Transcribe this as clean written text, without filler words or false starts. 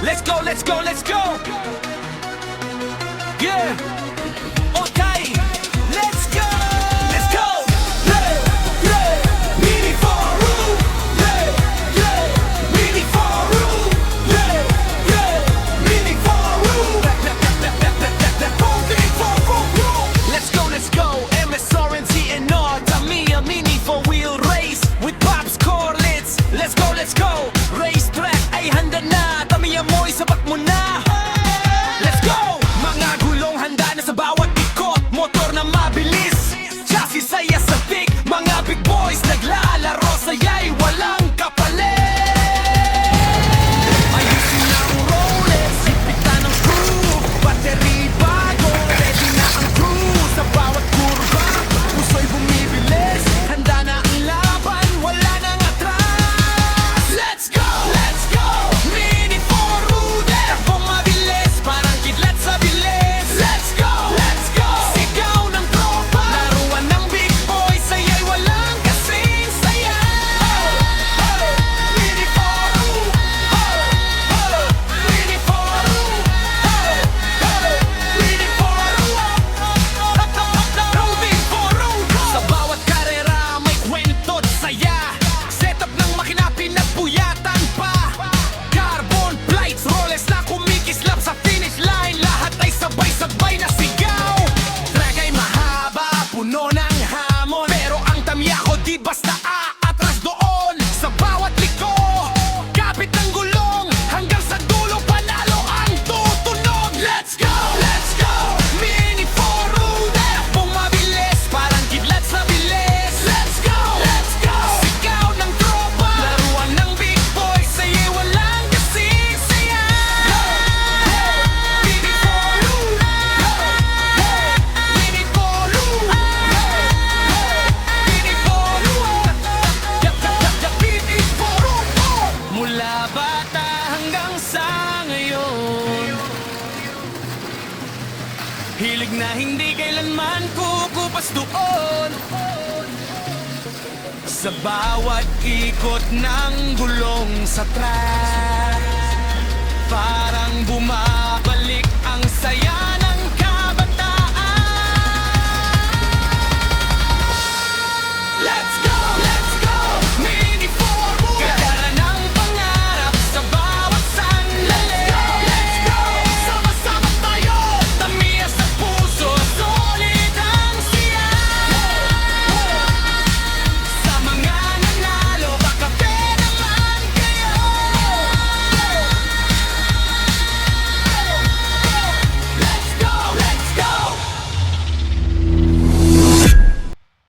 Let's go, let's go, let's go. Yeah. Okay, let's go. Let's go. Yeah, yeah. Meaning for a rule. Yeah, yeah. Meaning for a rule. Yeah, yeah. Meaning for a rule. Meaning for a rule. Let's go, let's go. MSR TNR Tamiya mini four-wheel race with Pops Corlets. Let's go, let's go. Race track ay handa na. Tamiya mo'y sapat mo na. Let's go! Mga gulong handa na sa bawat ikot. Motor na mabilis, chassis ay asatik. Mga big boys naglalaro, saya'y walang kapalit. Ayusin na ang rollers, sipitan ng screw. Battery bago, ready na ang crew. Sa bawat kurba, puso'y bumibilis. Handa na ang laban, wala nang atras. Let's go! Let's go! Mini for rude, takbong mabilis, parang kidlat sa bilis. Let's go! Let's go! Sigaw ng tropa, laruan ng big boy, saya'y walang kasing saya. Mini for rude, mini for rude, mini for rude, moving for rude. Sa bawat karera may kwento't saya. Setup ng makina pinagpuyatan pa. Carbon plates, rollers na kumikislap sa finish line. Lahat ay sabay-sabay na sigaw. Track ay mahaba, puno ng hamon, pero ang Tamiya ko di basta aatras doon. Sa bawat liko, kapit ng gulong, hanggang sa dulo panalo ang tutunog. Let's go! Let's go! Mini for rude, takbong mabilis, parang kidlat sa bilis. Let's go! Let's go! Sigaw ng tropa, laruan ng big boy, saya'y walang kasing saya. Mini for rude, mini for rude, mini for rude, mini for rude. Mula bata hanggang sa ngayon, hilig na hindi kailanman kukupas doon. Sa bawat ikot ng gulong sa track, parang bumabalik ang saya.